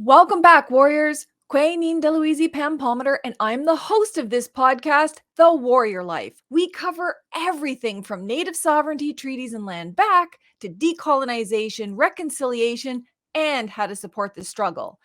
Welcome back, warriors. Kwe Nin Deluisi Pam Palmater, and I'm the host of this podcast, The Warrior Life. We cover everything from native sovereignty treaties and land back to decolonization, reconciliation, and how to support the struggle.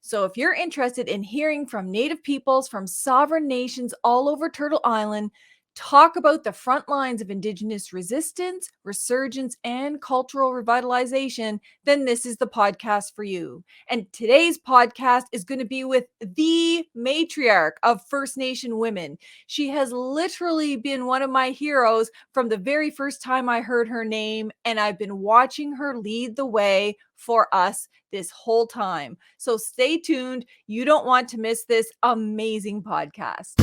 So, if you're interested in hearing from Native peoples from sovereign nations all over Turtle Island, talk about the front lines of Indigenous resistance, resurgence, and cultural revitalization, then this is the podcast for you. And today's podcast is going to be with the matriarch of First Nation women. She has literally been one of my heroes from the very first time I heard her name, and I've been watching her lead the way for us this whole time. So stay tuned. You don't want to miss this amazing podcast.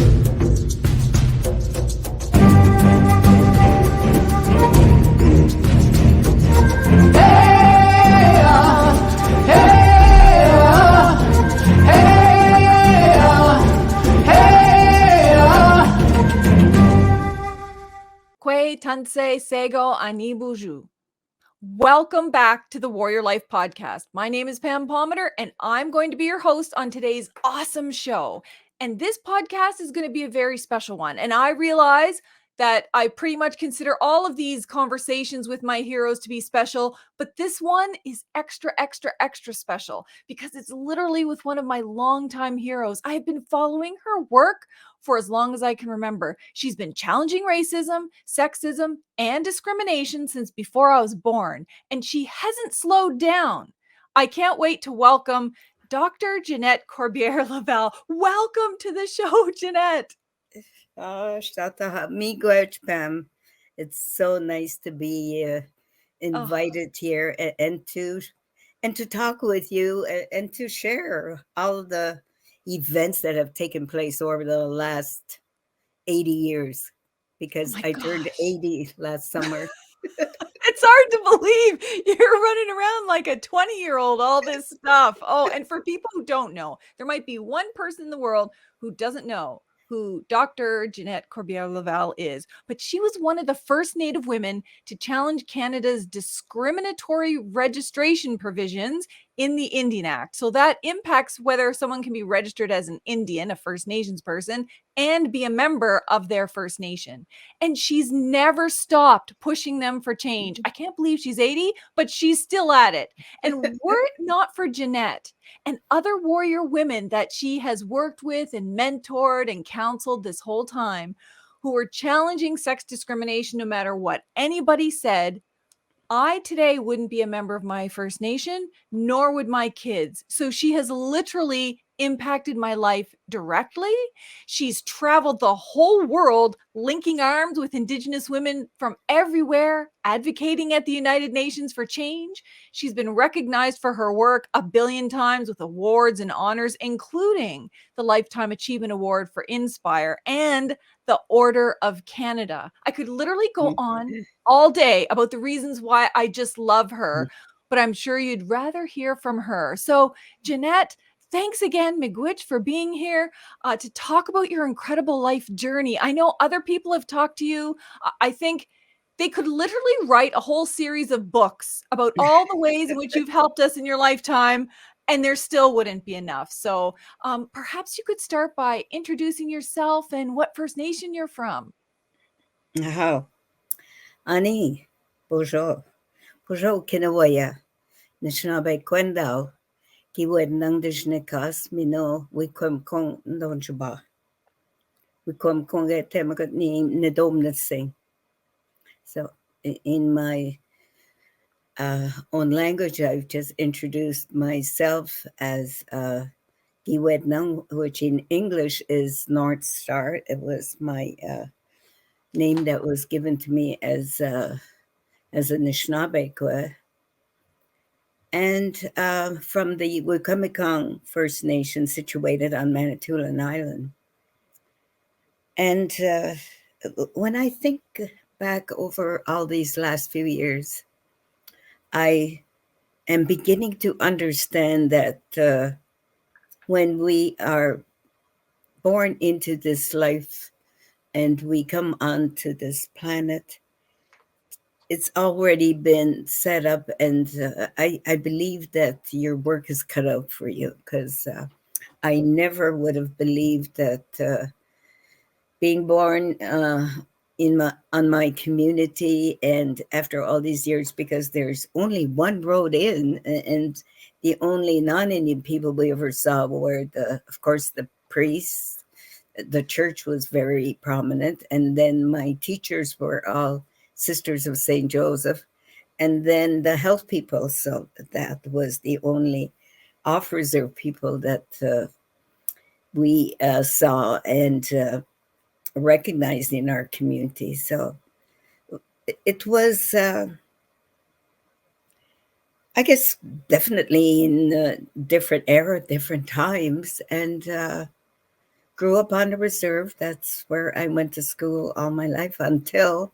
Kwe Tanse Sego Ani Buju. Welcome back to the Warrior Life Podcast. My name is Pam Palmater, and I'm going to be your host on today's awesome show. And this podcast is going to be a very special one. And I realize that I pretty much consider all of these conversations with my heroes to be special, but this one is extra, extra, extra special because it's literally with one of my longtime heroes. I've been following her work for as long as I can remember. She's been challenging racism, sexism, and discrimination since before I was born, and she hasn't slowed down. I can't wait to welcome Dr. Jeanette Corbiere Lavell. Welcome to the show, Jeanette. Oh, Shata Miigwech, Pam. It's so nice to be invited here and to talk with you and to share all the events that have taken place over the last 80 years because I turned 80 last summer. It's hard to believe you're running around like a 20-year-old, all this stuff. Oh, and for people who don't know, there might be one person in the world who doesn't know who Dr. Jeanette Corbiere Lavell is, but she was one of the first Native women to challenge Canada's discriminatory registration provisions in the Indian Act. So that impacts whether someone can be registered as an Indian, a First Nations person, and be a member of their First Nation. And she's never stopped pushing them for change. I can't believe she's 80, but she's still at it. And were it not for Jeanette and other warrior women that she has worked with and mentored and counseled this whole time, who were challenging sex discrimination no matter what anybody said, I today wouldn't be a member of my First Nation, nor would my kids. So she has literally impacted my life directly. She's traveled the whole world, linking arms with Indigenous women from everywhere, advocating at the United Nations for change. She's been recognized for her work a billion times with awards and honors, including the Lifetime Achievement Award for Inspire and the Order of Canada. I could literally go on all day about the reasons why I just love her, but I'm sure you'd rather hear from her. So, Jeanette, thanks again, Miigwech, for being here to talk about your incredible life journey. I know other people have talked to you. I think they could literally write a whole series of books about all the ways in which you've helped us in your lifetime, and there still wouldn't be enough. So perhaps you could start by introducing yourself and what First Nation you're from. How? Ani, bonjour. Bonjour, Kinawaya. Anishinabek Kwendao. Kiwed nang dishnikas, mino, wikum kong donjaba. Wikum kong temagat ni nedomnessing. So, in my own language, I've just introduced myself as Kiwed nang, which in English is North Star. It was my name that was given to me as a Anishinabek. And from the Wikwemikong First Nation situated on Manitoulin Island. And when I think back over all these last few years, I am beginning to understand that when we are born into this life and we come onto this planet, it's already been set up, and I believe that your work is cut out for you, because I never would have believed that being born in my community, and after all these years, because there's only one road in, and the only non-Indian people we ever saw were of course, the priests. The church was very prominent, and then my teachers were all Sisters of St. Joseph, and then the health people. So that was the only officer people that we saw and recognized in our community. So it was, I guess, definitely in a different era, different times, and grew up on the reserve. That's where I went to school all my life until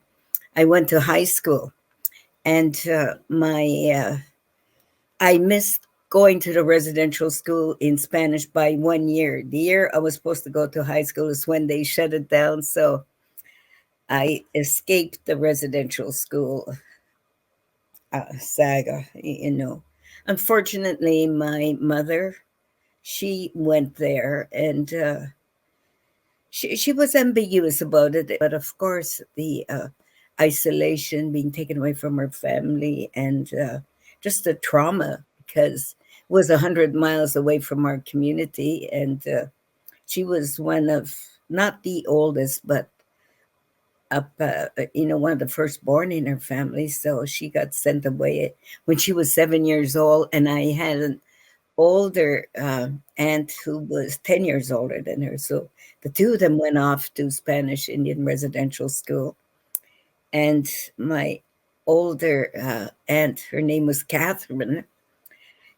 I went to high school. And I missed going to the residential school in Spanish by 1 year. The year I was supposed to go to high school is when they shut it down. So I escaped the residential school saga, you know. Unfortunately, my mother, she went there, and she was ambiguous about it. But of course, the isolation, being taken away from her family, and just the trauma, because it was 100 miles away from our community. And she was one of, not the oldest, but up, one of the firstborn in her family. So she got sent away when she was 7 years old. And I had an older aunt who was 10 years older than her. So the two of them went off to Spanish Indian residential school. And my older aunt, her name was Catherine,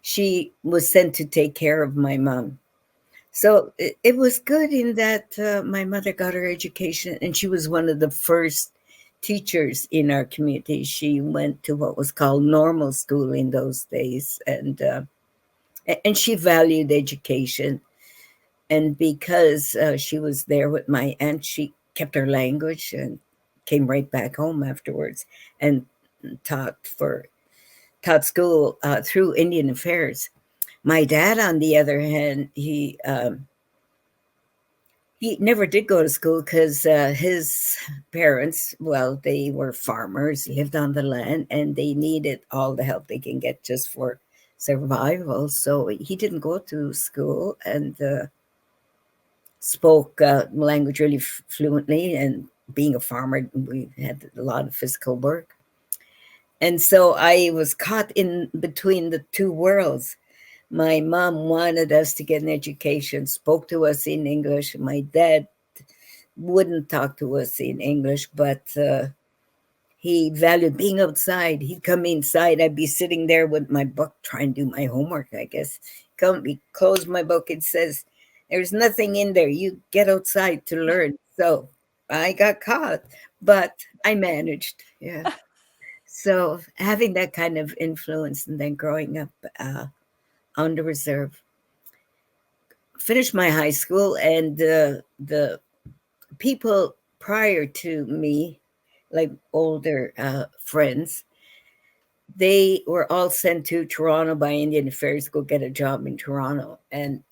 she was sent to take care of my mom. So it was good in that my mother got her education, and she was one of the first teachers in our community. She went to what was called normal school in those days, and she valued education. And because she was there with my aunt, she kept her language and came right back home afterwards, and taught for taught school through Indian Affairs. My dad, on the other hand, he never did go to school because his parents, well, they were farmers, lived on the land, and they needed all the help they can get just for survival. So he didn't go to school, and spoke language really fluently. And being a farmer, we had a lot of physical work. And so I was caught in between the two worlds. My mom wanted us to get an education, spoke to us in English. My dad wouldn't talk to us in English, but he valued being outside. He'd come inside. I'd be sitting there with my book, trying to do my homework, I guess. He closed my book. It says, "There's nothing in there. You get outside to learn." So I got caught, but I managed. Yeah. So having that kind of influence, and then growing up on the reserve, finished my high school, and the people prior to me, like older friends, they were all sent to Toronto by Indian Affairs to go get a job in Toronto. And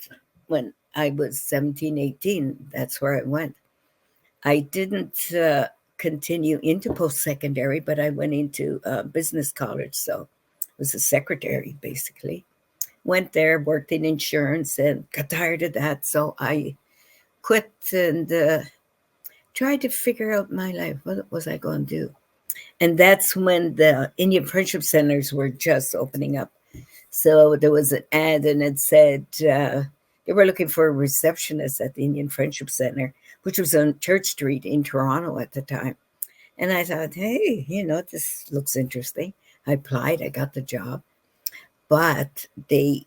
when I was 17, 18, that's where I went. I didn't continue into post secondary, but I went into business college. So I was a secretary, basically. Went there, worked in insurance, and got tired of that. So I quit and tried to figure out my life. What was I going to do? And that's when the Indian Friendship Centers were just opening up. So there was an ad, and it said they were looking for a receptionist at the Indian Friendship Center, which was on Church Street in Toronto at the time. And I thought, hey, this looks interesting. I applied, I got the job, but they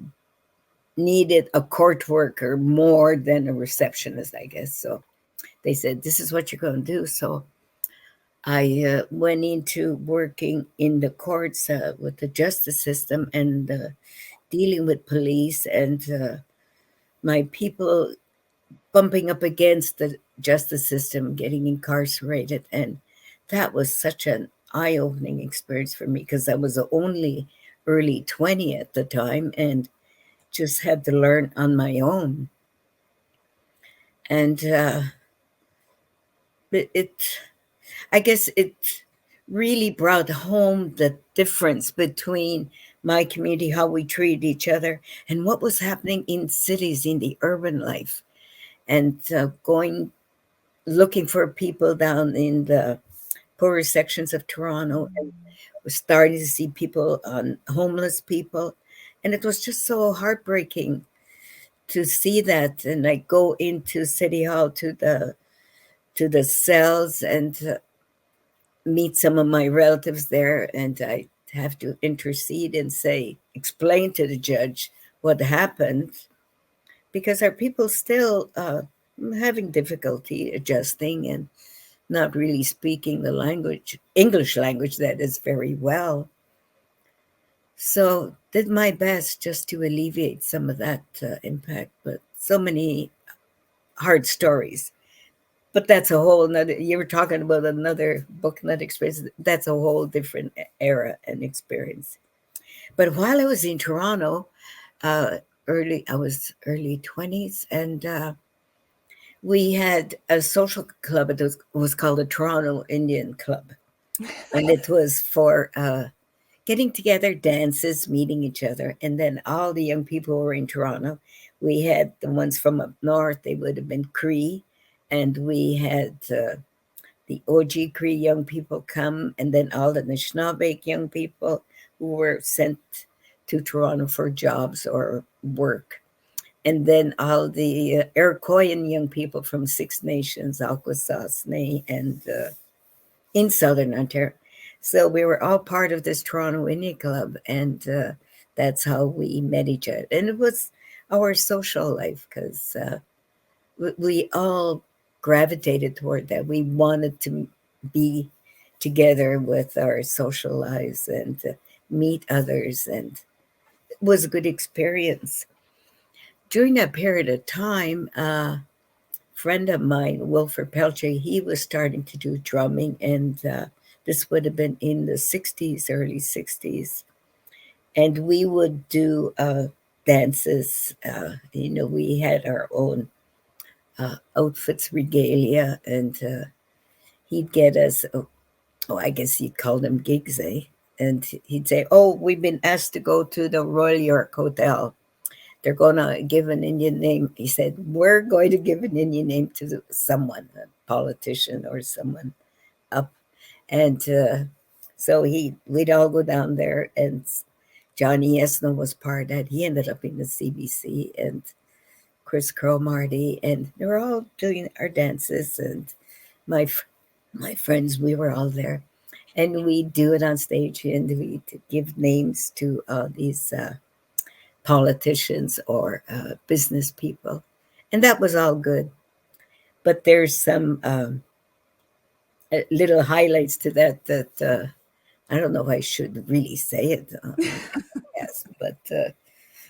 needed a court worker more than a receptionist, I guess. So they said, this is what you're going to do. So I went into working in the courts with the justice system, and dealing with police, and my people bumping up against the justice system, getting incarcerated. And that was such an eye-opening experience for me because I was only early 20 at the time and just had to learn on my own. And it I guess it really brought home the difference between my community, how we treat each other, and what was happening in cities, in the urban life, and going looking for people down in the poorer sections of Toronto, and was starting to see people on homeless people, and it was just so heartbreaking to see that. And I go into City Hall to the cells and meet some of my relatives there, and I have to intercede and say, explain to the judge what happened, because our people still having difficulty adjusting and not really speaking the language, English language, that is very well. So did my best just to alleviate some of that impact, but so many hard stories. But that's a whole another. You were talking about another book, another experience. That's a whole different era and experience. But while I was in Toronto, uh, I was early 20s, and we had a social club. Was called the Toronto Indian Club, and it was for getting together, dances, meeting each other, and then all the young people who were in Toronto. We had the ones from up north; they would have been Cree, and we had the OG Cree young people come, and then all the Anishinabek young people who were sent to Toronto for jobs or work. And then all the Iroquoian young people from Six Nations, Akwesasne, and in Southern Ontario. So we were all part of this Toronto Indian Club, and that's how we met each other. And it was our social life because we all gravitated toward that. We wanted to be together with our social lives and meet others, and it was a good experience. During that period of time, a friend of mine, Wilford Pelcher, he was starting to do drumming, and this would have been in the 60s, early 60s. And we would do dances. We had our own outfits, regalia, and he'd get us, I guess he'd call them gigs, eh? And he'd say, "Oh, we've been asked to go to the Royal York Hotel. They're going to give an Indian name." He said, "We're going to give an Indian name to someone, a politician or someone up." And so we'd all go down there, and Johnny Esno was part of that. He ended up in the CBC, and Chris Cromarty, and they were all doing our dances. And my my friends, we were all there, and we do it on stage, and we give names to these politicians or business people, and that was all good. But there's some little highlights to that I don't know if I should really say it on podcast,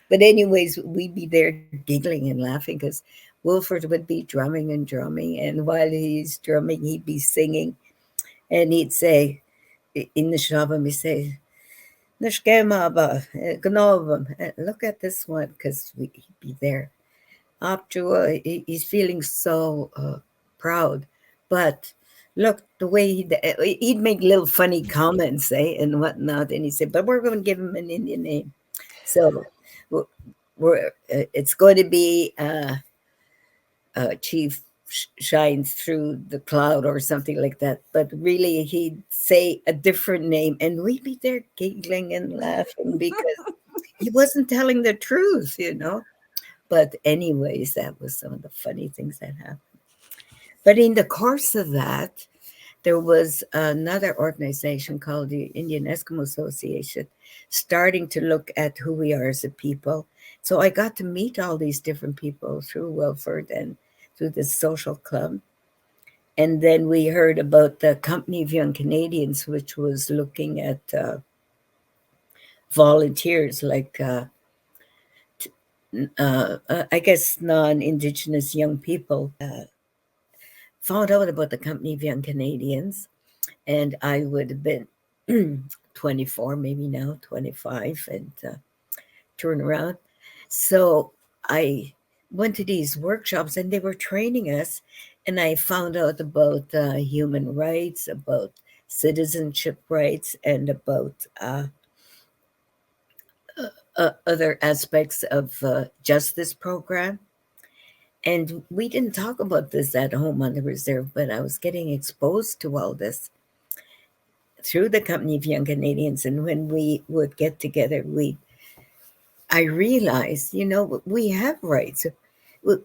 but anyways, we'd be there giggling and laughing because Wilford would be drumming and drumming, and while he's drumming, he'd be singing, and he'd say in the shop, and we say, "Nishkemaba, Gnovam, look at this one," because he'd be there. Optua, he's feeling so proud, but look the way he'd make little funny comments, and whatnot, and he said, "But we're going to give him an Indian name." So it's going to be Chief Shines Through the Cloud or something like that. But really, he'd say a different name, and we'd be there giggling and laughing because he wasn't telling the truth. But anyways, that was some of the funny things that happened. But in the course of that, there was another organization called the Indian Eskimo Association starting to look at who we are as a people. So I got to meet all these different people through Wilford and through this social club. And then we heard about the Company of Young Canadians, which was looking at volunteers like I guess non-Indigenous young people. Found out about the Company of Young Canadians, and I would have been 24, maybe now 25, and turn around. So I went to these workshops and they were training us, and I found out about human rights, about citizenship rights, and about other aspects of justice program. And we didn't talk about this at home on the reserve, but I was getting exposed to all this through the Company of Young Canadians. And when we would get together, I realized, we have rights.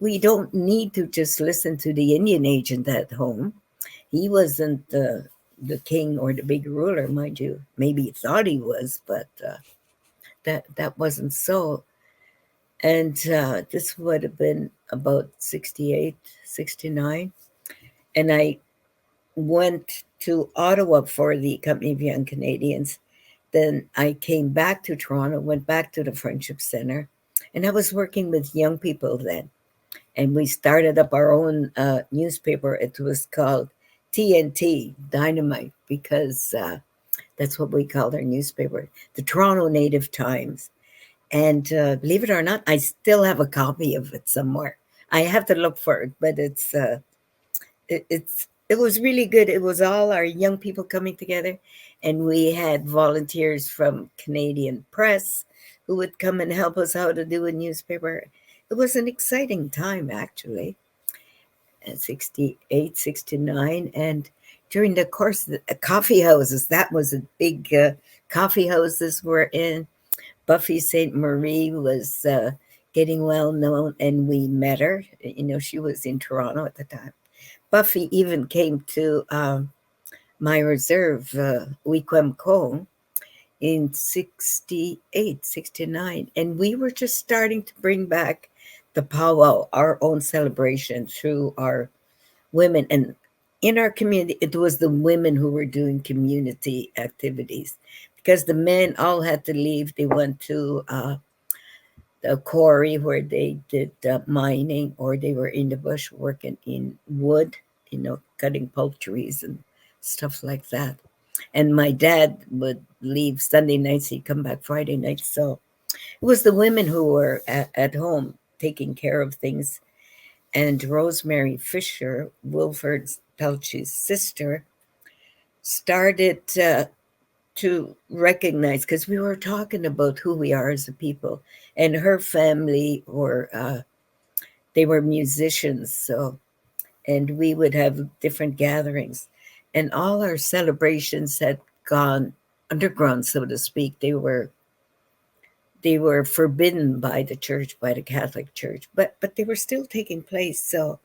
We don't need to just listen to the Indian agent at home. He wasn't the king or the big ruler, mind you. Maybe he thought he was, but that wasn't so. And this would have been about 68, 69. And I went to Ottawa for the Company of Young Canadians. Then I came back to Toronto, went back to the Friendship Center, and I was working with young people then. And we started up our own newspaper. It was called TNT, Dynamite, because that's what we called our newspaper, the Toronto Native Times. And believe it or not, I still have a copy of it somewhere. I have to look for it, but it was really good. It was all our young people coming together, and we had volunteers from Canadian Press who would come and help us how to do a newspaper. It was an exciting time, actually, at 68, 69. And during the course of the coffee houses, that was a big coffee houses were in. Buffy St. Marie was getting well known, and we met her. She was in Toronto at the time. Buffy even came to my reserve, Wikwemko, in 68, 69. And we were just starting to bring back the powwow, our own celebration through our women. And in our community, it was the women who were doing community activities because the men all had to leave. They went to a quarry where they did mining, or they were in the bush working in wood, cutting pulp trees and stuff like that. And my dad would leave Sunday nights, he'd come back Friday nights. So it was the women who were at home taking care of things. And Rosemary Fisher, Wilford Pelch's sister, started to recognize, because we were talking about who we are as a people, and her family were they were musicians, so, and we would have different gatherings, and all our celebrations had gone underground, so to speak. They were forbidden by the church, by the Catholic Church, but they were still taking place. So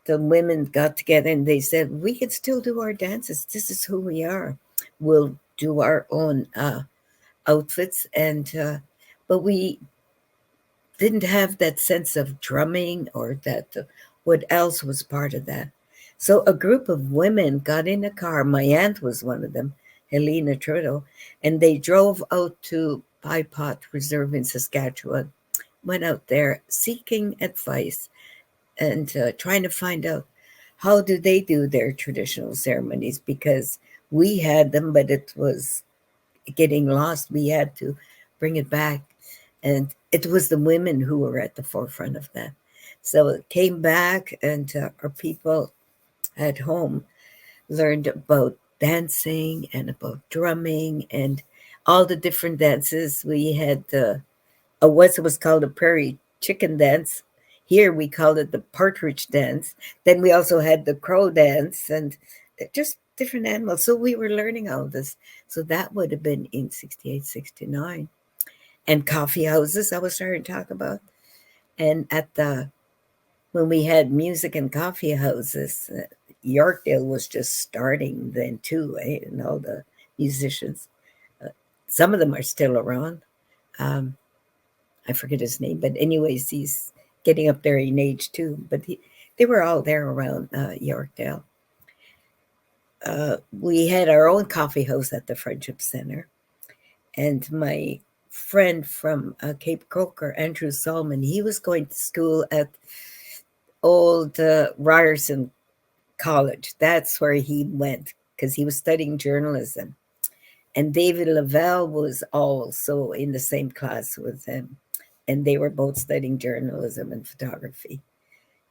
the women got together and they said, we can still do our dances. This is who we are. We'll do our own outfits. And but we didn't have that sense of drumming, or that what else was part of that. So a group of women got in a car. My aunt was one of them, Helena Trudeau, and they drove out to Pipot Reserve in Saskatchewan, went out there seeking advice and trying to find out how do they do their traditional ceremonies, because we had them, but it was getting lost. We had to bring it back. And it was the women who were at the forefront of that. So it came back, and our people at home learned about dancing and about drumming and all the different dances. We had once it was called a prairie chicken dance. Here we called it the partridge dance. Then we also had the crow dance, and just different animals. So we were learning all this. So that would have been in 68, 69. And coffee houses, I was starting to talk about. And when we had music and coffee houses, Yorkdale was just starting then too, eh? And all the musicians. Uh, some of them are still around. Um, I forget his name, but anyways, he's getting up there in age too. But they were all there around Yorkdale. We had our own coffee house at the Friendship Center, and my friend from Cape Coker, Andrew Solomon, he was going to school at old Ryerson College. That's where he went because he was studying journalism. And David Lavell was also in the same class with him. And they were both studying journalism and photography.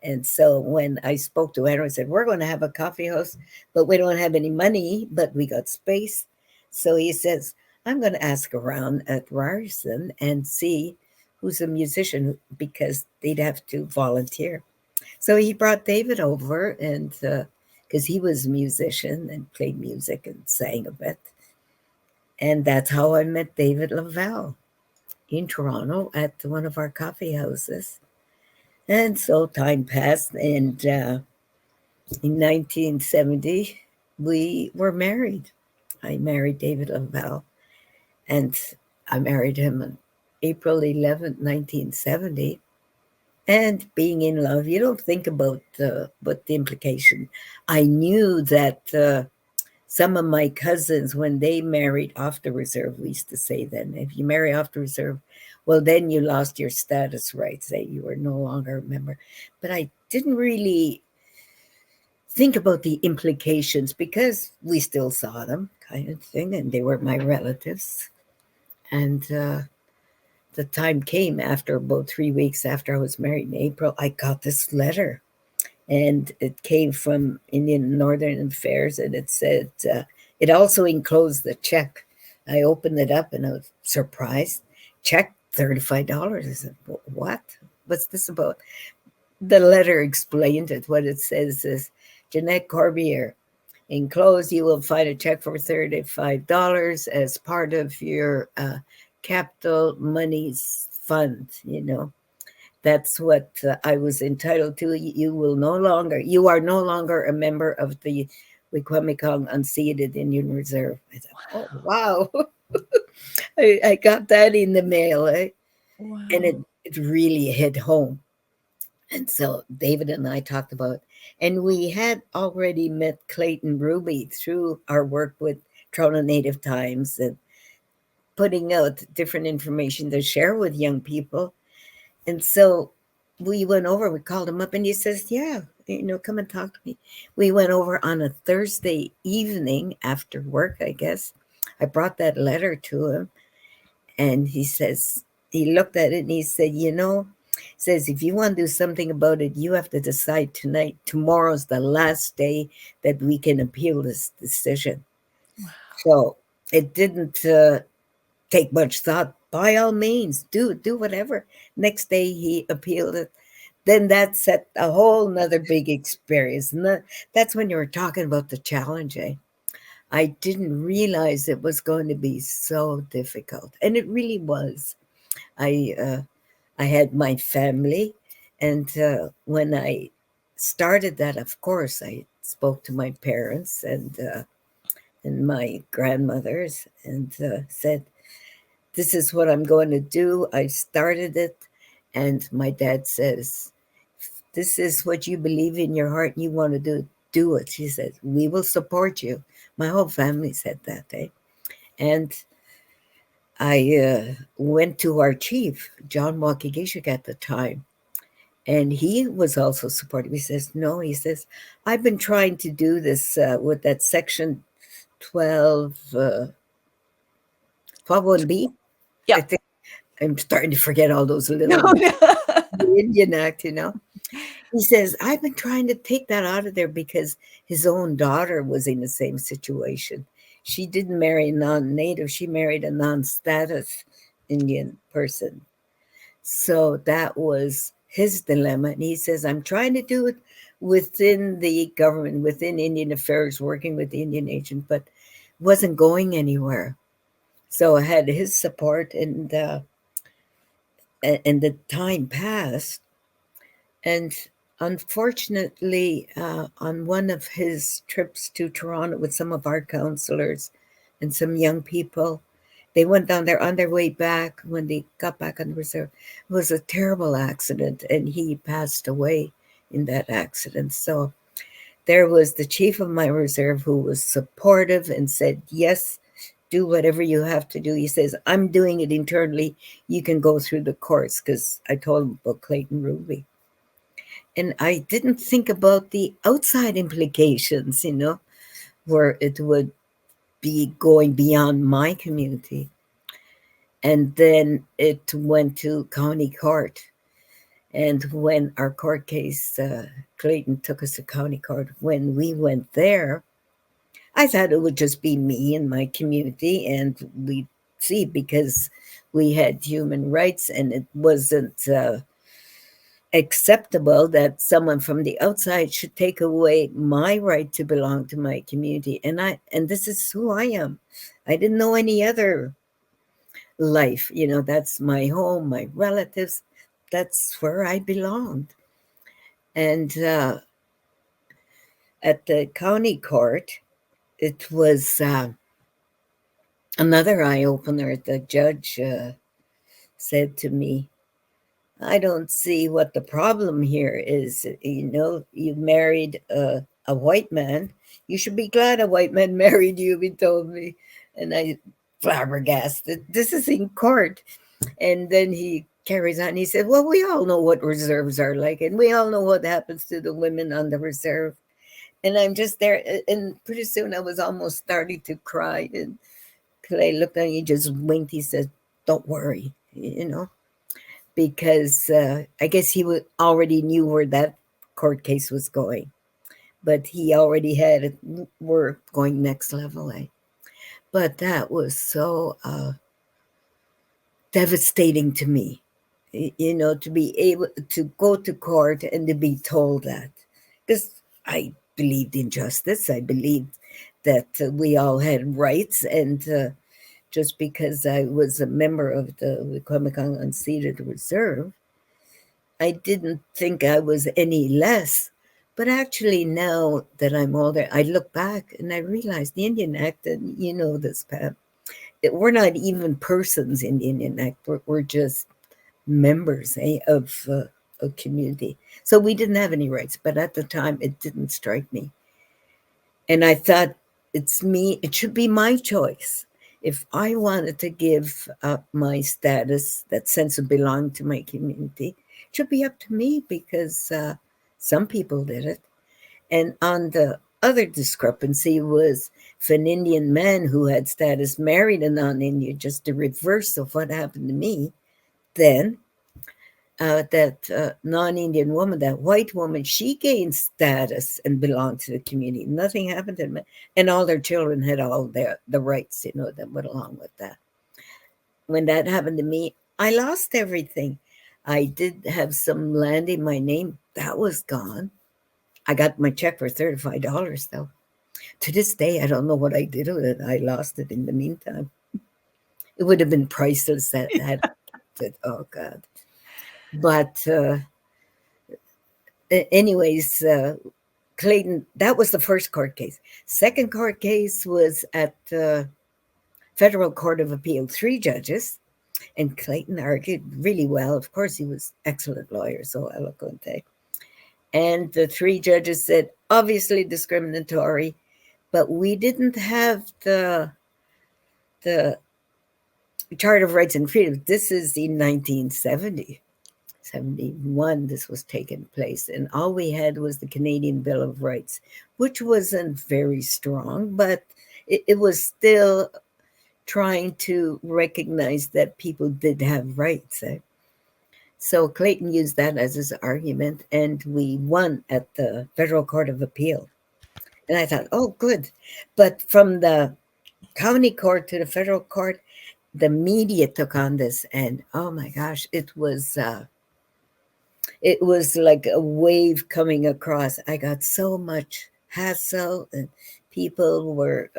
And so when I spoke to Henry, I said, we're going to have a coffee house, but we don't have any money, but we got space. So he says, I'm going to ask around at Ryerson and see who's a musician because they'd have to volunteer. So he brought David over, and because he was a musician and played music and sang a bit. And that's how I met David Lavell in Toronto at one of our coffee houses. And so time passed, and in 1970, we were married. I married David Lavell, and I married him on April 11th, 1970. And being in love, you don't think about what the implication. I knew that some of my cousins, when they married off the reserve, we used to say then, if you marry off the reserve, well, then you lost your status rights, that you were no longer a member. But I didn't really think about the implications because we still saw them, kind of thing, and they were my relatives. And the time came after about 3 weeks after I was married in April, I got this letter, and it came from Indian Northern Affairs, and it said it also enclosed the check. I opened it up and I was surprised. Check $35. I said, what? What's this about? The letter explained it. What it says is, Jeanette Corbiere, enclosed, you will find a check for $35 as part of your capital monies fund. That's what I was entitled to. You are no longer a member of the Wikwemikong Unceded Indian Reserve. I thought, oh, wow. I got that in the mail, and Wow. it really hit home. And so David and I talked about, and we had already met Clayton Ruby through our work with Toronto Native Times and putting out different information to share with young people. And so we went over, we called him up, and he says, yeah, come and talk to me. We went over on a Thursday evening after work, I guess. I brought that letter to him, and he looked at it and he said, says, if you want to do something about it, you have to decide tonight. Tomorrow's the last day that we can appeal this decision. Wow. So it didn't take much thought. By all means, do whatever. Next day he appealed it. Then that set a whole nother big experience. And that's when you were talking about the challenge, eh? I didn't realize it was going to be so difficult. And it really was. I had my family, and when I started that, of course, I spoke to my parents and my grandmothers and said, "This is what I'm going to do." I started it, and my dad says, "This is what you believe in your heart, and you want to do it." She said, "We will support you." My whole family said that, eh? And I went to our chief, John Wakigishik, at the time, and he was also supportive. He says, no, he says, I've been trying to do this with that section 12, 121B. I Yeah. think I'm starting to forget all those No, little no. the Indian Act. He says, I've been trying to take that out of there because his own daughter was in the same situation. She didn't marry a non-native. She married a non-status Indian person. So that was his dilemma. And he says, I'm trying to do it within the government, within Indian affairs, working with the Indian agent, but wasn't going anywhere. So I had his support, and the time passed. And unfortunately, on one of his trips to Toronto with some of our counselors and some young people, they went down there on their way back. When they got back on the reserve, it was a terrible accident, and he passed away in that accident. So there was the chief of my reserve who was supportive and said, yes, do whatever you have to do. He says, I'm doing it internally. You can go through the courts, because I told him about Clayton Ruby. And I didn't think about the outside implications, where it would be going beyond my community. And then it went to county court. And when our court case, Clayton took us to county court. When we went there, I thought it would just be me and my community, and we'd see, because we had human rights, and it wasn't acceptable that someone from the outside should take away my right to belong to my community. And this is who I am. I didn't know any other life. That's my home, my relatives. That's where I belonged. And at the county court, it was another eye opener. The judge said to me, I don't see what the problem here is. You married a white man. You should be glad a white man married you, he told me. And I flabbergasted. This is in court. And then he carries on. He said, well, we all know what reserves are like, and we all know what happens to the women on the reserve. And I'm just there. And pretty soon I was almost starting to cry. And Clay looked at me, he just winked. He said, don't worry, because I guess he already knew where that court case was going. But he already had it. We're going next level. But that was so devastating to me, to be able to go to court and to be told that. Because I believed in justice. I believed that we all had rights. And just because I was a member of the Wikwemikong Unceded Reserve, I didn't think I was any less. But actually, now that I'm older, I look back and I realize the Indian Act, and you know this, Pam, we're not even persons in the Indian Act. We're just members of a community. So we didn't have any rights, but at the time it didn't strike me. And I thought, it's me, it should be my choice. If I wanted to give up my status, that sense of belonging to my community, it should be up to me, because some people did it. And on the other discrepancy was, if an Indian man who had status married a non-Indian, just the reverse of what happened to me, then that non-Indian woman, that white woman, she gained status and belonged to the community. Nothing happened to them. And all their children had all the rights, that went along with that. When that happened to me, I lost everything. I did have some land in my name. That was gone. I got my check for $35, though. To this day, I don't know what I did with it. I lost it in the meantime. It would have been priceless that had it. Oh, God. But anyways, Clayton, that was the first court case. Second court case was at the Federal Court of Appeal, 3 judges, and Clayton argued really well. Of course, he was excellent lawyer, so eloquent. And the 3 judges said, obviously discriminatory, but we didn't have the Charter of Rights and Freedoms. This is in 1970. 71, this was taking place. And all we had was the Canadian Bill of Rights, which wasn't very strong, but it was still trying to recognize that people did have rights. So Clayton used that as his argument, and we won at the Federal Court of Appeal. And I thought, oh, good. But from the county court to the federal court, the media took on this, and oh my gosh, it was like a wave coming across. I got so much hassle, and people were,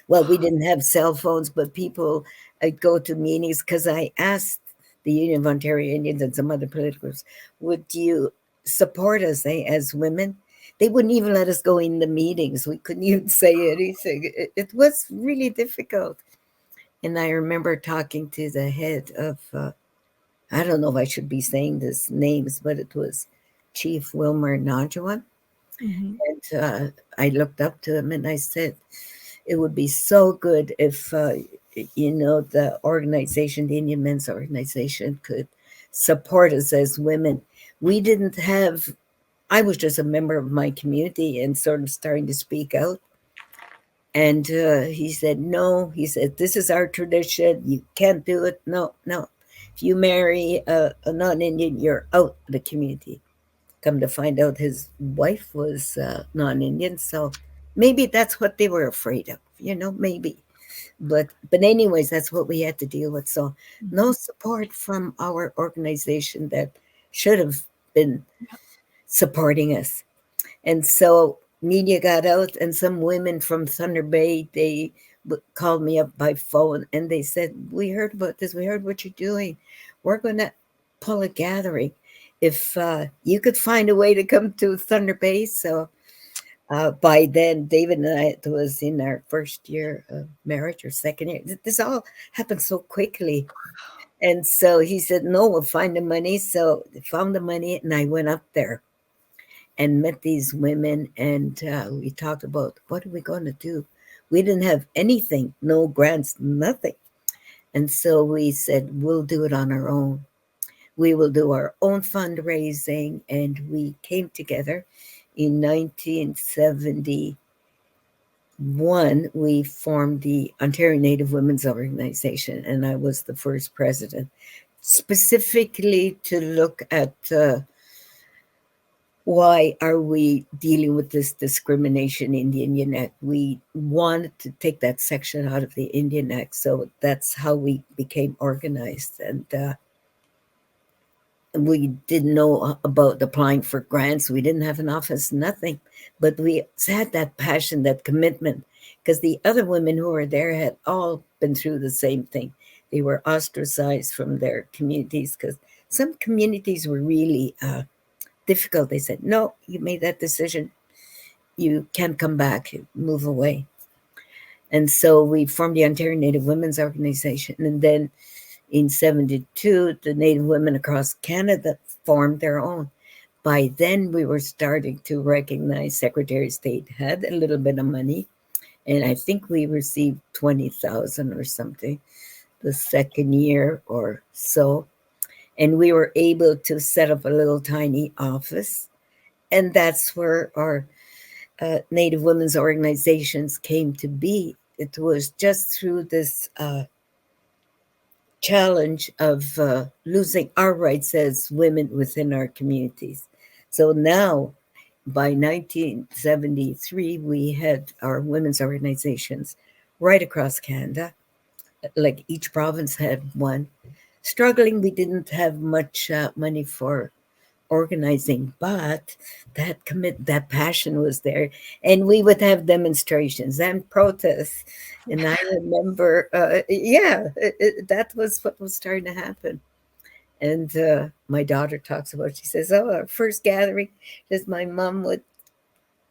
well, we didn't have cell phones, but people, I'd go to meetings because I asked the Union of Ontario Indians and some other political groups, would you support us as women? They wouldn't even let us go in the meetings. We couldn't even say anything. It was really difficult. And I remember talking to the head of, I don't know if I should be saying this names, but it was Chief Wilmer Najwa. Mhm. And I looked up to him and I said, it would be so good if, the organization, the Indian Men's Organization, could support us as women. We didn't have, I was just a member of my community and sort of starting to speak out. And he said, no, he said, this is our tradition. You can't do it. No, no. If you marry a non Indian, you're out of the community. Come to find out, his wife was non Indian. So maybe that's what they were afraid of, maybe. But anyways, that's what we had to deal with. So no Mhm. support from our organization that should have been Yeah. supporting us. And so media got out, and some women from Thunder Bay, they called me up by phone and they said, we heard about this. We heard what you're doing. We're going to pull a gathering. If you could find a way to come to Thunder Bay. So by then, David and I, it was in our first year of marriage or second year. This all happened so quickly. And so he said, no, we'll find the money. So they found the money, and I went up there and met these women, and we talked about what are we going to do. We didn't have anything, no grants, nothing. And so we said, we'll do it on our own. We will do our own fundraising. And we came together in 1971. We formed the Ontario Native Women's Organization, and I was the first president, specifically to look at why are we dealing with this discrimination in the Indian Act? We wanted to take that section out of the Indian Act, so that's how we became organized. And we didn't know about applying for grants. We didn't have an office, nothing. But we had that passion, that commitment, because the other women who were there had all been through the same thing. They were ostracized from their communities because some communities were really difficult. They said, no, you made that decision. You can't come back, move away. And so we formed the Ontario Native Women's Organization. And then in 72, the Native women across Canada formed their own. By then, we were starting to recognize Secretary of State had a little bit of money. And I think we received 20,000 or something the second year or so. And we were able to set up a little tiny office. And that's where our Native women's organizations came to be. It was just through this challenge of losing our rights as women within our communities. So now, by 1973, we had our women's organizations right across Canada. Like each province had one. Struggling, we didn't have much money for organizing, but that passion was there, and we would have demonstrations and protests. And I remember, yeah, that was what was starting to happen. And my daughter talks about. She says, "Oh, our first gathering, just my mom would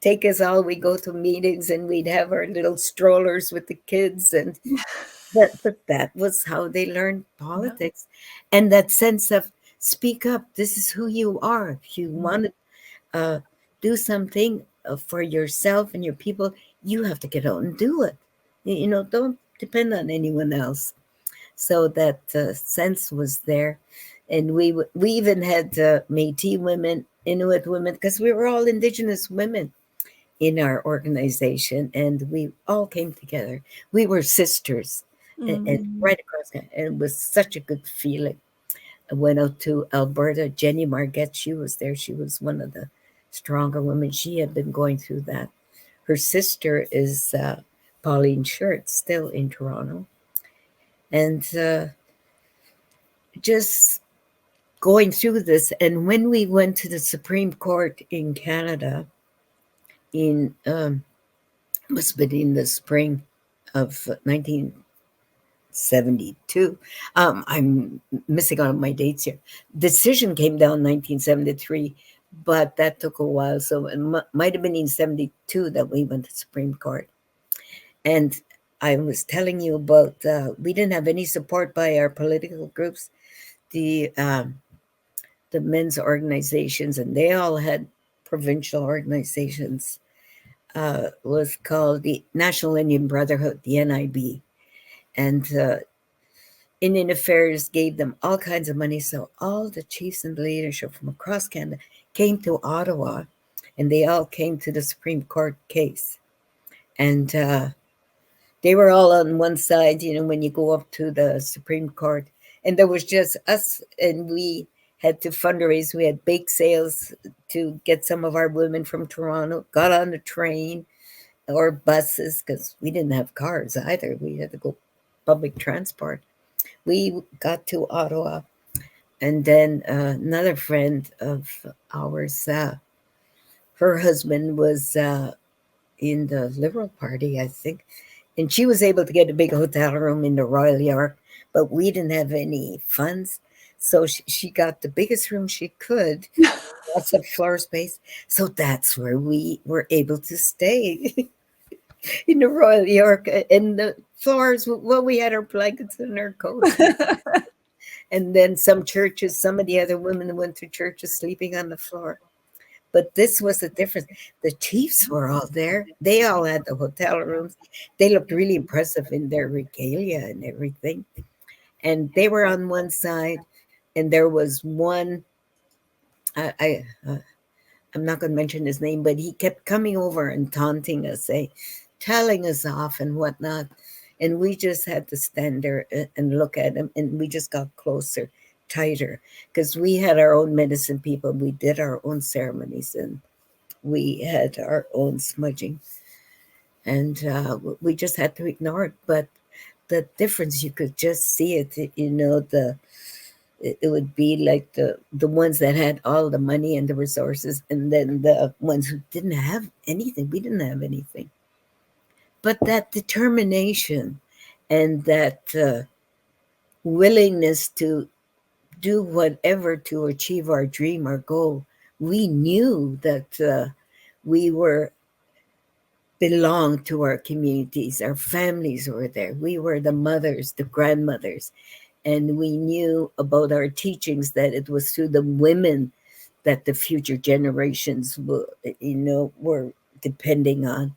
take us all. We go to meetings, and we'd have our little strollers with the kids, and but that was how they learned Yeah. politics, and that sense of speak up. This is who you are. If you Mhm. want to do something for yourself and your people, you have to get out and do it. Don't depend on anyone else. So that sense was there, and we even had Métis women, Inuit women, because we were all Indigenous women in our organization, and we all came together. We were sisters, and Mhm. right across, and it was such a good feeling. I went out to Alberta. Jenny Margette, she was there. She was one of the stronger women. She had been going through that. Her sister is Pauline Schurz, still in Toronto. And just going through this. And when we went to the Supreme Court in Canada, in must have been in the spring of 1972. I'm missing on my dates here. Decision came down 1973, but that took a while. So it might have been in 72 that we went to Supreme Court. And I was telling you about we didn't have any support by our political groups, the um, the men's organizations, and they all had provincial organizations. Was called the National Indian Brotherhood, the NIB, and Indian Affairs gave them all kinds of money. So all the chiefs and the leadership from across Canada came to Ottawa, and they all came to the Supreme Court case. And They were all on one side, when you go up to the Supreme Court. And there was just us, and we had to fundraise. We had bake sales to get some of our women from Toronto, got on the train or buses because we didn't have cars either. We had to go public transport. We got to Ottawa, and then another friend of ours, her husband was in the Liberal Party, I think, and she was able to get a big hotel room in the Royal York, but we didn't have any funds. So she got the biggest room she could, lots of floor space. So that's where we were able to stay in the Royal York. And the floors, well, we had our blankets and our coats. And then some churches, some of the other women went to churches sleeping on the floor. But this was the difference. The chiefs were all there. They all had the hotel rooms. They looked really impressive in their regalia and everything. And they were on one side, and there was one. I'm not going to mention his name, but he kept coming over and taunting us, telling us off and whatnot. And we just had to stand there and look at him, and we just got closer, tighter, because we had our own medicine people. We did our own ceremonies, and we had our own smudging, and we just had to ignore it. But the difference, you could just see it. It would be like the ones that had all the money and the resources, and then the ones who didn't have anything. We didn't have anything, but that determination and that willingness to do whatever to achieve our dream, our goal. We knew that we were belonged to our communities. Our families were there. We were the mothers, the grandmothers, and we knew about our teachings that it was through the women that the future generations were depending on.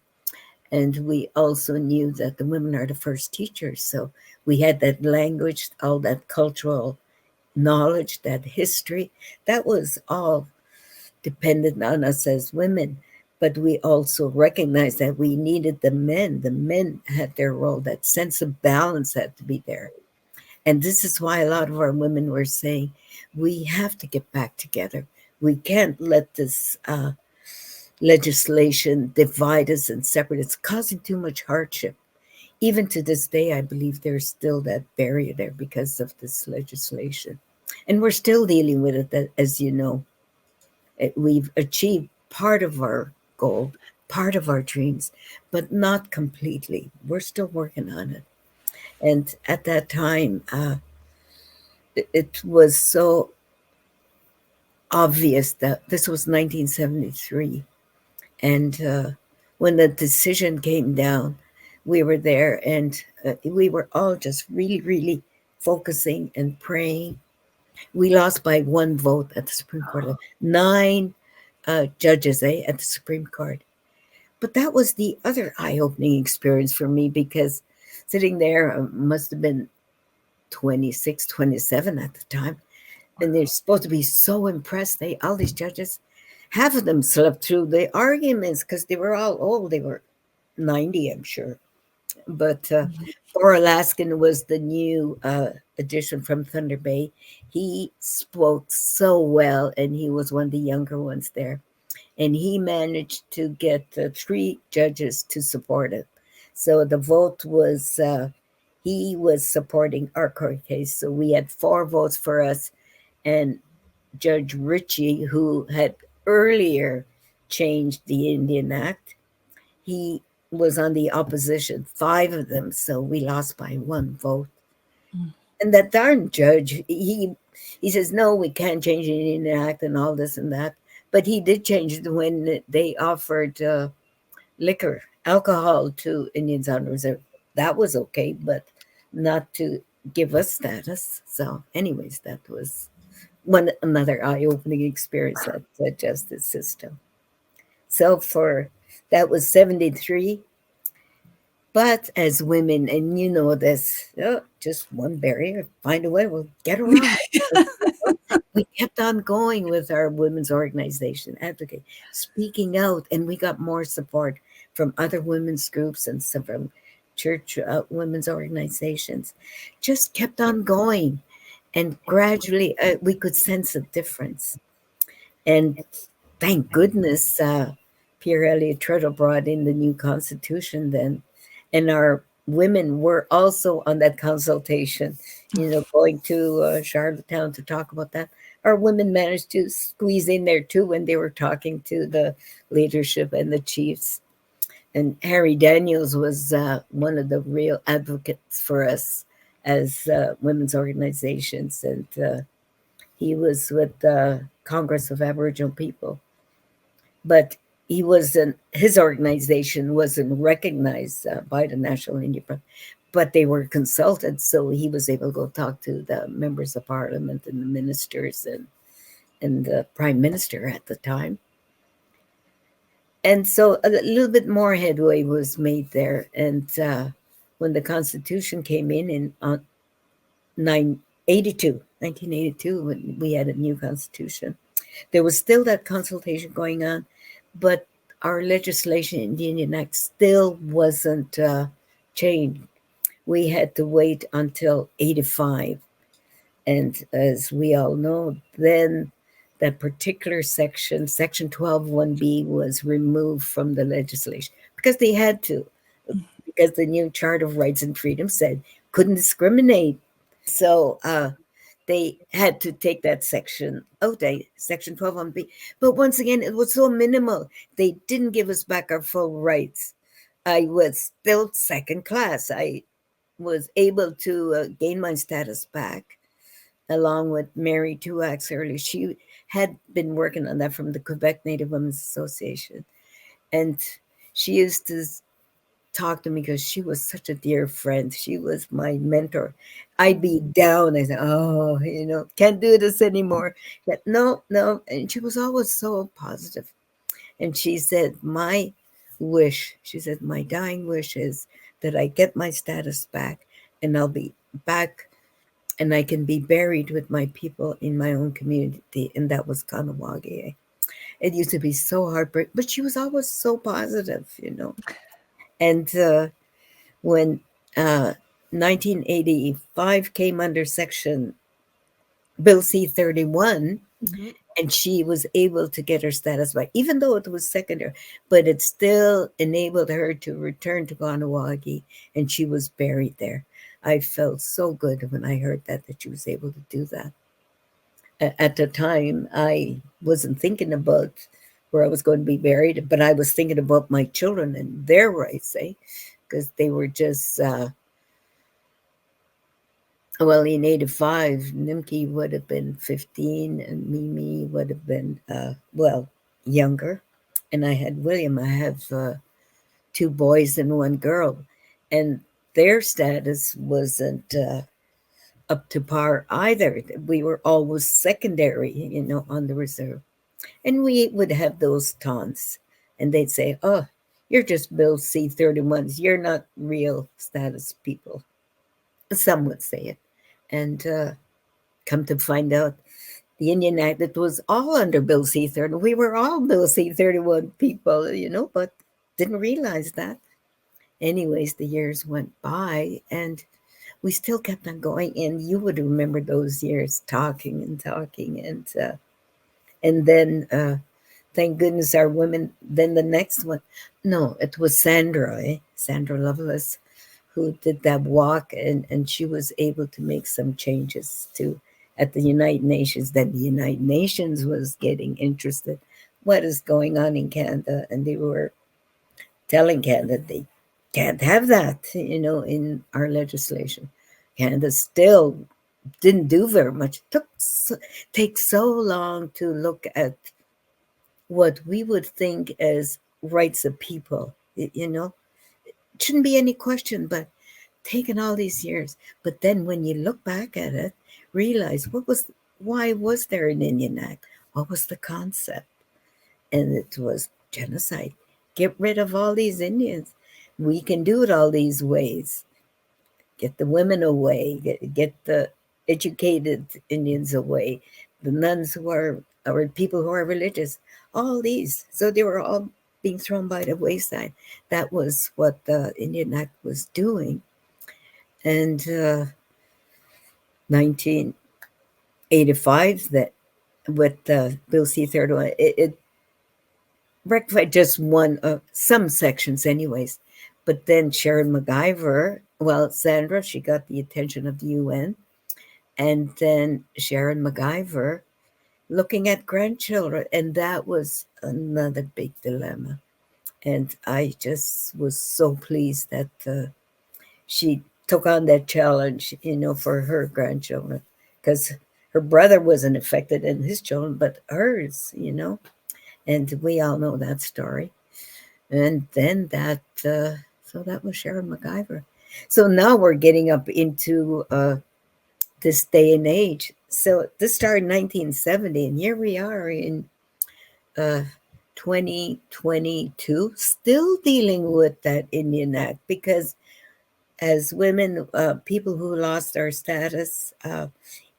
And we also knew that the women are the first teachers. So we had that language, all that cultural knowledge, that history, that was all dependent on us as women. But we also recognized that we needed the men. The men had their role, that sense of balance had to be there. And this is why a lot of our women were saying, we have to get back together. We can't let this legislation divide us and separate. It's causing too much hardship. Even to this day, I believe there's still that barrier there because of this legislation. And we're still dealing with it, as you know. We've achieved part of our goal, part of our dreams, but not completely. We're still working on it. And at that time, it was so obvious that this was 1973. And when the decision came down, we were there, and we were all just really, really focusing and praying. We lost by one vote at the Supreme Court, nine judges at the Supreme Court. But that was the other eye opening experience for me, because sitting there, must have been 26, 27 at the time. And they're supposed to be so impressed. All these judges, half of them slept through the arguments because they were all old. They were 90, I'm sure. But Thor Alaskan was the new addition from Thunder Bay. He spoke so well, and he was one of the younger ones there. And he managed to get three judges to support it. So the vote was, he was supporting our court case. So we had 4 votes for us. And Judge Ritchie, who had earlier changed the Indian Act, he was on the opposition, 5 of them. So we lost by 1 vote. And that darn judge, he says, no, we can't change the Indian Act and all this and that. But he did change it when they offered liquor, alcohol to Indians on reserve. That was okay, but not to give us status. So, anyways, that was another eye-opening experience at the justice system. So that was 73. But as women, and you know this, just one barrier, find a way, we'll get around it. We kept on going with our women's organization, Advocate, speaking out, and we got more support from other women's groups and some from church women's organizations, just kept on going. And gradually, we could sense a difference. And thank goodness, Pierre Elliott Trudeau brought in the new constitution then. And our women were also on that consultation, going to Charlottetown to talk about that. Our women managed to squeeze in there too when they were talking to the leadership and the chiefs. And Harry Daniels was one of the real advocates for us as women's organizations. And he was with the Congress of Aboriginal People. But his organization wasn't recognized by the National Indian Parliament, but they were consulted. So he was able to go talk to the members of parliament and the ministers and the prime minister at the time. And so a little bit more headway was made there. And when the Constitution came in 1982, when we had a new Constitution, there was still that consultation going on, but our legislation in the Indian Act still wasn't changed. We had to wait until 85. And as we all know, then that particular section, Section 12(1)(b), was removed from the legislation because they had to, because the new Charter of Rights and Freedoms said couldn't discriminate. So they had to take that section out, Section 12(1)(b). But once again, it was so minimal. They didn't give us back our full rights. I was still second class. I was able to gain my status back, along with Mary Tuax earlier. She had been working on that from the Quebec Native Women's Association. And she used to talk to me because she was such a dear friend. She was my mentor. I'd be down. I said, oh, can't do this anymore. But no. And she was always so positive. And she said, my dying wish is that I get my status back and I'll be back and I can be buried with my people in my own community. And that was Kahnawake. It used to be so heartbreaking, but she was always so positive. And when 1985 came under Section Bill C-31, and she was able to get her status back, even though it was secondary, but it still enabled her to return to Kahnawake, and she was buried there. I felt so good when I heard that she was able to do that. At the time, I wasn't thinking about where I was going to be buried, but I was thinking about my children and their rights, because they were just, in 85, Nimki would have been 15 and Mimi would have been, younger. And I had William. I have 2 boys and 1 girl. And their status wasn't up to par either. We were always secondary, on the reserve. And we would have those taunts. And they'd say, oh, you're just Bill C-31s. You're not real status people. Some would say it. And come to find out, the Indian Act, it was all under Bill C-31. We were all Bill C-31 people, but didn't realize that. Anyways, the years went by and we still kept on going. And you would remember those years talking and talking. And then, thank goodness, our women, then the next one, no, it was Sandra Lovelace, who did that walk, and she was able to make some changes too at the United Nations. Then the United Nations was getting interested. What is going on in Canada? And they were telling Canada they can't have that, in our legislation. Canada still didn't do very much. It takes so long to look at what we would think as rights of people, shouldn't be any question, but taken all these years. But then when you look back at it, realize why was there an Indian Act? What was the concept? And it was genocide. Get rid of all these Indians. We can do it all these ways. Get the women away, get the educated Indians away, the nuns who are, or people who are religious, all these. So they were all being thrown by the wayside. That was what the Indian Act was doing. And 1985, that with Bill C-31, it rectified just one of some sections, anyways. But then Sharon MacIver, well, Sandra, she got the attention of the UN, and then Sharon MacIver looking at grandchildren, and that was another big dilemma. And I just was so pleased that she took on that challenge, for her grandchildren, because her brother wasn't affected in his children, but hers. And we all know that story. And then so that was Sharon MacIver. So now we're getting up into this day and age. So this started in 1970, and here we are in uh, 2022, still dealing with that Indian Act, because as women, people who lost our status,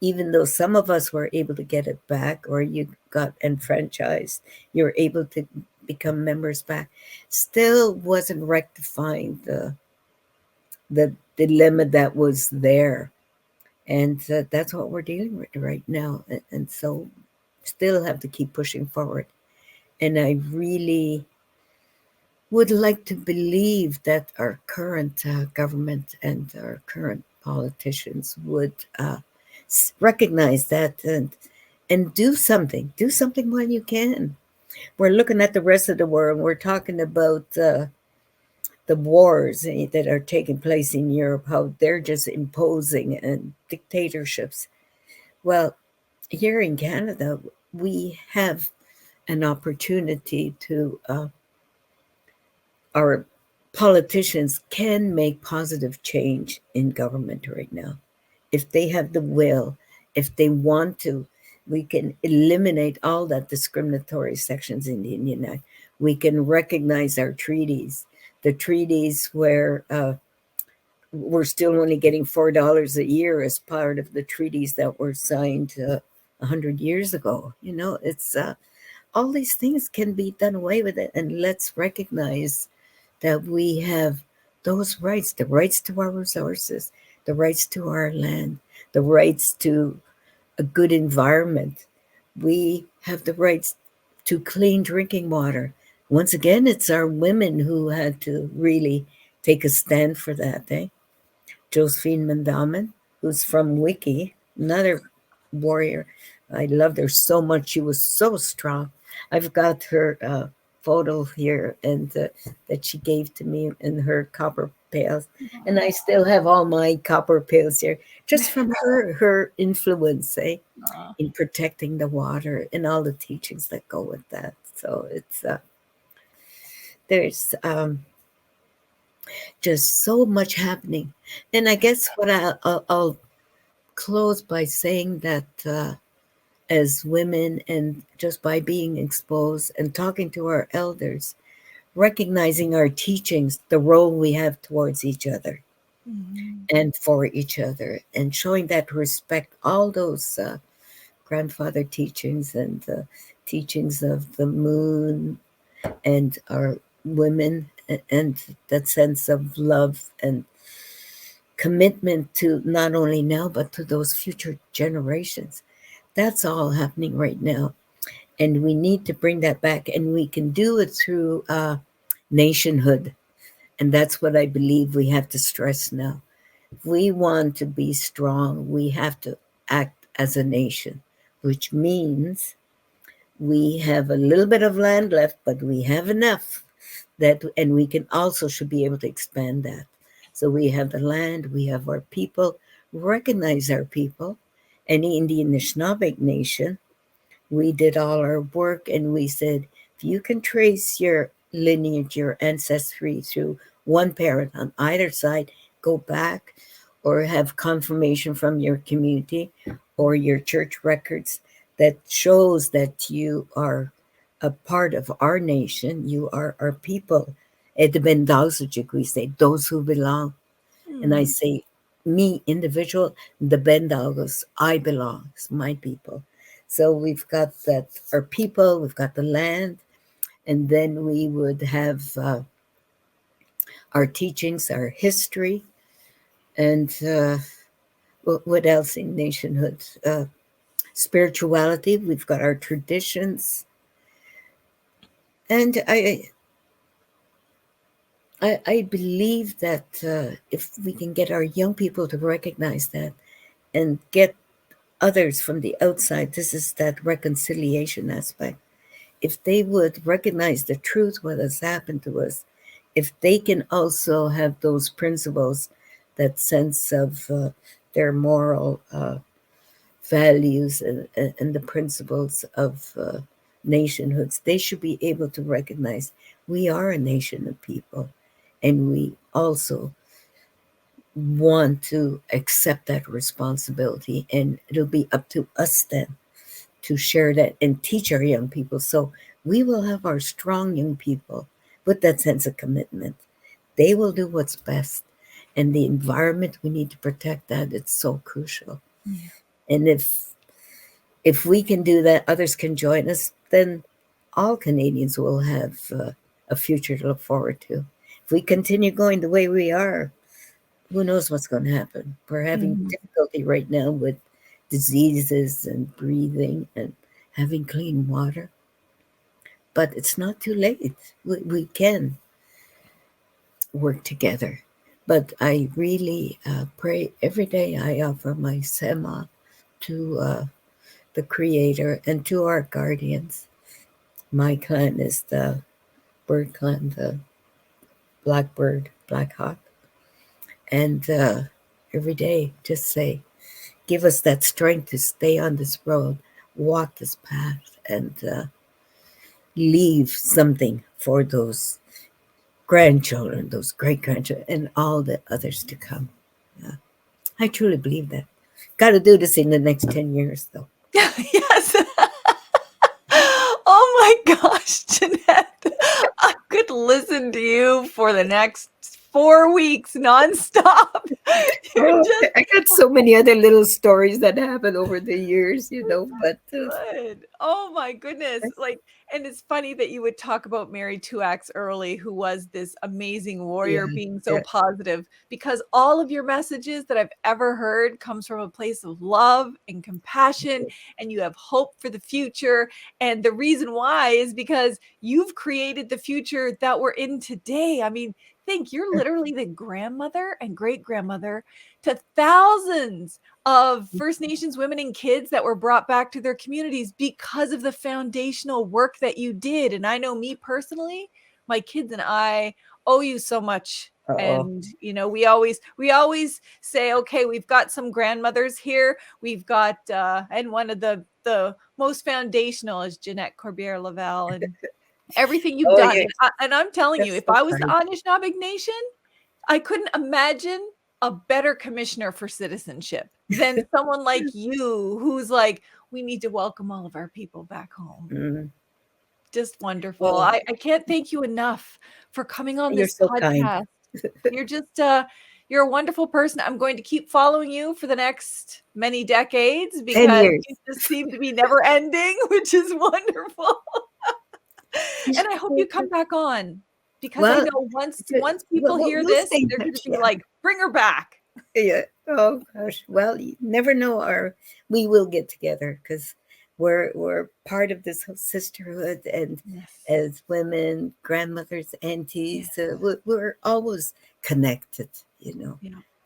even though some of us were able to get it back, or you got enfranchised, you were able to become members back, still wasn't rectifying the dilemma that was there. And that's what we're dealing with right now. And so still have to keep pushing forward. And I really would like to believe that our current government and our current politicians would recognize that, and do something when you can. We're looking at the rest of the world. We're talking about the wars that are taking place in Europe, how they're just imposing and dictatorships. Well, here in Canada, we have an opportunity to our politicians can make positive change in government right now. If they have the will, if they want to, we can eliminate all that discriminatory sections in the Indian Act. We can recognize our treaties, the treaties where we're still only getting $4 a year as part of the treaties that were signed 100 years ago. It's all these things can be done away with it, and let's recognize that we have those rights, the rights to our resources, the rights to our land, the rights to a good environment. We have the rights to clean drinking water. Once again, it's our women who had to really take a stand for that. Josephine Mandamin, who's from Wiki, another warrior. I loved her so much. She was so strong. I've got her photo here, and that she gave to me in her copper pails, and I still have all my copper pails here, just from her influence, in protecting the water and all the teachings that go with that. So it's there's just so much happening, and I guess what I'll close by saying that. As women, and just by being exposed and talking to our elders, recognizing our teachings, the role we have towards each other and for each other, and showing that respect, all those grandfather teachings and teachings of the moon and our women, and that sense of love and commitment to not only now, but to those future generations. That's all happening right now. And we need to bring that back. And we can do it through nationhood. And that's what I believe we have to stress now. If we want to be strong, we have to act as a nation, which means we have a little bit of land left, but we have enough that, and we can also should be able to expand that. So we have the land, we have our people, recognize our people. Any Indian Anishinabek nation, we did all our work, and we said, if you can trace your lineage, your ancestry through one parent on either side, go back, or have confirmation from your community or your church records that shows that you are a part of our nation, you are our people. At the Bendalsujik, we say, those who belong. And I say, me, individual, the Bendalgos, I belong, it's my people. So we've got that, our people, we've got the land, And then we would have our teachings, our history, and what else in nationhood? Spirituality. We've got our traditions, and I believe that if we can get our young people to recognize that and get others from the outside, this is that reconciliation aspect. If they would recognize the truth, what has happened to us, if they can also have those principles, that sense of their moral values and the principles of nationhoods, they should be able to recognize we are a nation of people, and we also want to accept that responsibility. And it'll be up to us then to share that and teach our young people. So we will have our strong young people with that sense of commitment. They will do what's best. And the environment, we need to protect that. It's so crucial. Yeah. And if we can do that, others can join us, then all Canadians will have a future to look forward to. If we continue going the way we are, who knows what's going to happen? We're having difficulty right now with diseases and breathing and having clean water. But it's not too late. We can work together. But I really pray every day. I offer my sema to the Creator and to our guardians. My clan is the bird clan, the blackbird, black hawk. And every day, just say, give us that strength to stay on this road, walk this path, and leave something for those grandchildren, those great grandchildren, and all the others to come. Yeah. I truly believe that. Got to do this in the next 10 years, though. Yes. Oh my gosh, Jeanette. I could listen to you for the next 4 weeks nonstop. You're just I got so many other little stories that happened over the years, but good. Oh my goodness. Like, and it's funny that you would talk about Mary Tuax early, who was this amazing yeah, warrior being so yeah. positive, because all of your messages that I've ever heard comes from a place of love and compassion, and you have hope for the future. And the reason why is because you've created the future that we're in today. I mean, think you're literally the grandmother and great grandmother to thousands of First Nations women and kids that were brought back to their communities because of the foundational work that you did. And I know me personally, my kids and I owe you so much. Uh-oh. And we always say, okay, we've got some grandmothers here. We've got and one of the most foundational is Jeanette Corbiere Lavell, and everything you've Oh, done. yeah. And I'm telling you, That's if so I was the kind. Anishinabek Nation, I couldn't imagine a better commissioner for citizenship than someone like you, who's like, we need to welcome all of our people back home. Mm. Just wonderful. Well, I can't thank you enough for coming on you're this so kind. podcast. You're just you're a wonderful person. I'm going to keep following you for the next many decades 10 because years. you just seem to be never ending, which is wonderful. And I hope you come back on, because I Well, know once people hear we'll this, stay in they're going to touch. be Yeah. like, bring her back. Yeah. Oh gosh. Well, you never know. We will get together because we're part of this whole sisterhood, and Yes. as women, grandmothers, aunties, Yes. we're always connected. Yeah,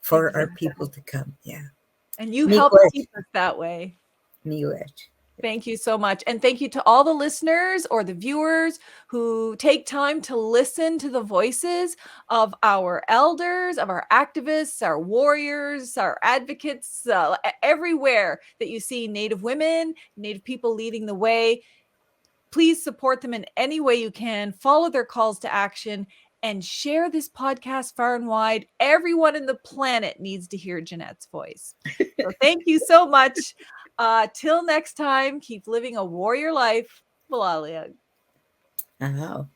For our people exactly. to come. Yeah. And you help Miigwech. keep us that way. Miigwech. Thank you so much. And thank you to all the listeners or the viewers who take time to listen to the voices of our elders, of our activists, our warriors, our advocates, everywhere that you see Native women, Native people leading the way. Please support them in any way you can. Follow their calls to action and share this podcast far and wide. Everyone in the planet needs to hear Jeanette's voice. So thank you so much. Till next time, keep living a warrior life. Malalia. Wow.